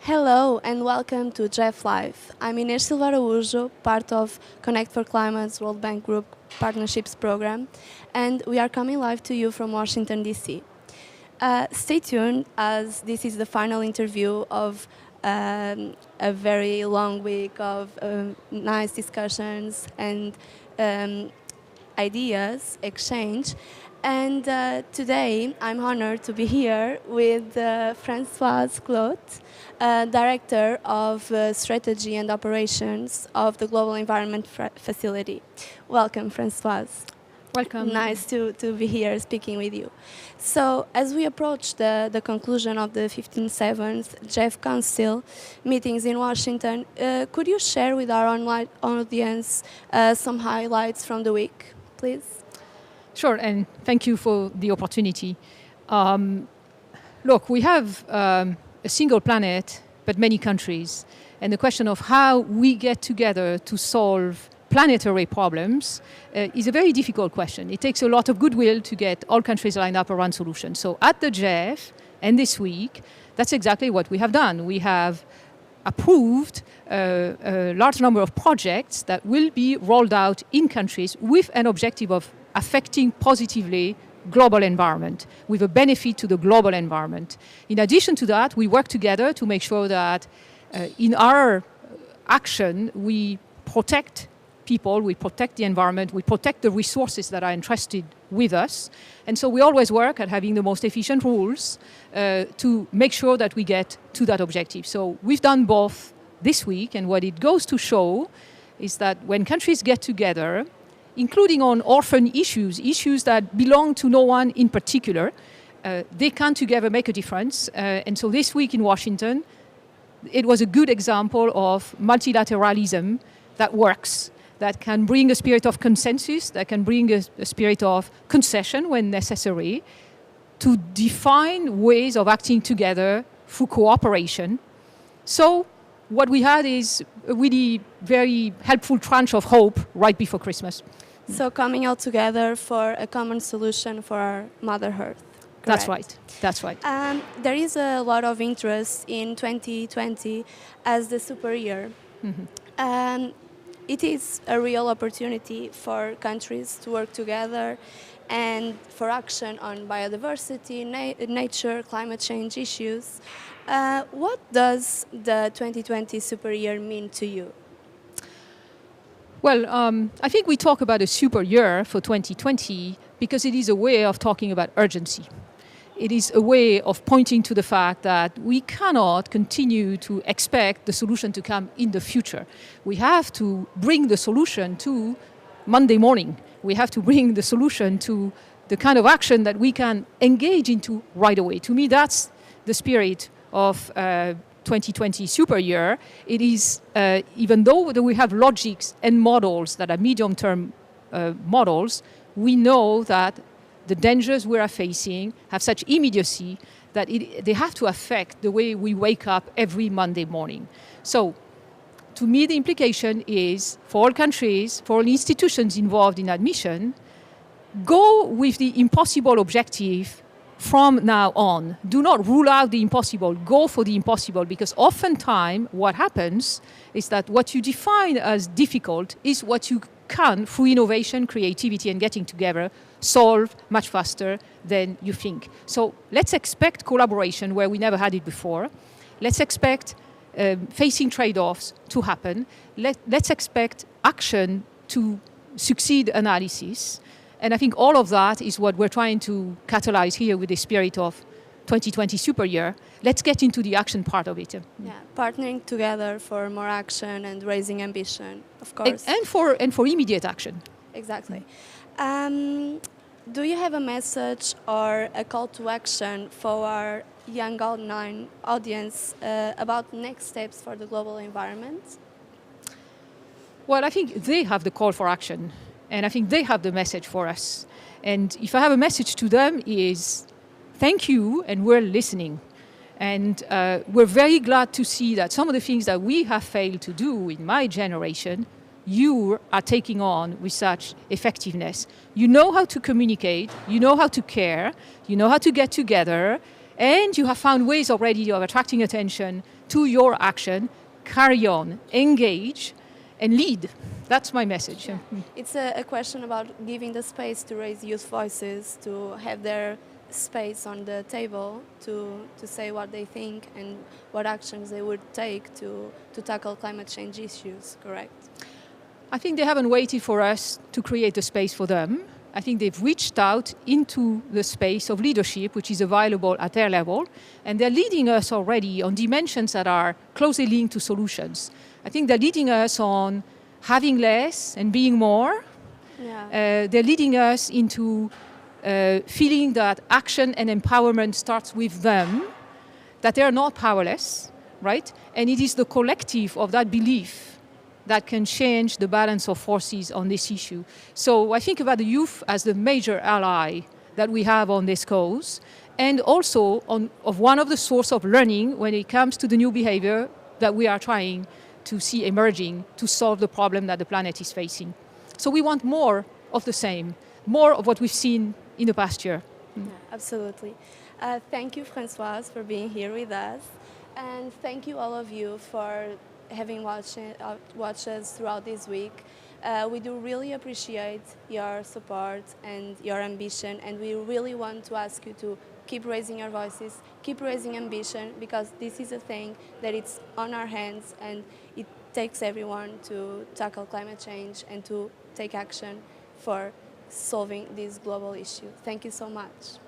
Hello and welcome to GEF Live. I'm Inês Silva Araújo, part of Connect for Climate's World Bank Group Partnerships Program, and we are coming live to you from Washington, D.C. Stay tuned, as this is the final interview of a very long week of nice discussions and ideas exchange. And today I'm honored to be here with Francoise Clottes, Director of Strategy and Operations of the Global Environment Facility. Welcome, Francoise. Welcome. Nice to be here speaking with you. So, as we approach the conclusion of the 57th GEF Council meetings in Washington, could you share with our online audience some highlights from the week, please? Sure, and thank you for the opportunity. Look, we have a single planet, but many countries, and the question of how we get together to solve planetary problems is a very difficult question. It takes a lot of goodwill to get all countries lined up around solutions. So at the GEF, and this week, that's exactly what we have done. We have approved a large number of projects that will be rolled out in countries with an objective of affecting positively global environment, with a benefit to the global environment. In addition to that, we work together to make sure that in our action, we protect people, we protect the environment, we protect the resources that are entrusted with us. And so we always work at having the most efficient rules to make sure that we get to that objective. So we've done both this week, and what it goes to show is that when countries get together, including on orphan issues that belong to no one in particular, they can together make a difference. And so this week in Washington, it was a good example of multilateralism that works, that can bring a spirit of consensus, that can bring a spirit of concession when necessary, to define ways of acting together through cooperation. So what we had is a really very helpful tranche of hope right before Christmas. So coming all together for a common solution for our Mother Earth. Correct? That's right. That's right. There is a lot of interest in 2020 as the super year. Mm-hmm. It is a real opportunity for countries to work together and for action on biodiversity, nature, climate change issues. What does the 2020 super year mean to you? Well, I think we talk about a super year for 2020 because it is a way of talking about urgency. It is a way of pointing to the fact that we cannot continue to expect the solution to come in the future. We have to bring the solution to Monday morning. We have to bring the solution to the kind of action that we can engage into right away. To me, that's the spirit of 2020 super year. It is, even though we have logics and models that are medium-term models, we know that the dangers we are facing have such immediacy that they have to affect the way we wake up every Monday morning. So, to me, the implication is for all countries, for all institutions involved in admission, go with the impossible objective from now on. Do not rule out the impossible. Go for the impossible, because oftentimes what happens is that what you define as difficult is what you can, through innovation, creativity, and getting together, solve much faster than you think. So let's expect collaboration where we never had it before. Let's expect facing trade-offs to happen. Let's expect action to succeed analysis. And I think all of that is what we're trying to catalyze here with the spirit of 2020 super year. Let's get into the action part of it. Yeah, partnering together for more action and raising ambition, of course. And for immediate action. Exactly. Do you have a message or a call to action for our young online audience about next steps for the global environment? Well, I think they have the call for action. And I think they have the message for us. And if I have a message to them is, thank you, and we're listening. And we're very glad to see that some of the things that we have failed to do in my generation, you are taking on with such effectiveness. You know how to communicate, you know how to care, you know how to get together, and you have found ways already of attracting attention to your action, carry on, engage, and lead. That's my message. Yeah. It's a question about giving the space to raise youth voices, to have their space on the table to say what they think and what actions they would take to tackle climate change issues, correct? I think they haven't waited for us to create a space for them. I think they've reached out into the space of leadership, which is available at their level, and they're leading us already on dimensions that are closely linked to solutions. I think they're leading us on having less and being more. Yeah. They're leading us into feeling that action and empowerment starts with them, that they are not powerless, right? And it is the collective of that belief that can change the balance of forces on this issue. So I think about the youth as the major ally that we have on this cause, and also of one of the sources of learning when it comes to the new behavior that we are trying to see emerging to solve the problem that the planet is facing. So we want more of the same, more of what we've seen in the past year. Yeah, absolutely. Thank you, Francoise, for being here with us. And thank you all of you for having watched us throughout this week. We do really appreciate your support and your ambition, and we really want to ask you to keep raising your voices, keep raising ambition, because this is a thing that it's on our hands, and it takes everyone to tackle climate change and to take action for solving this global issue. Thank you so much.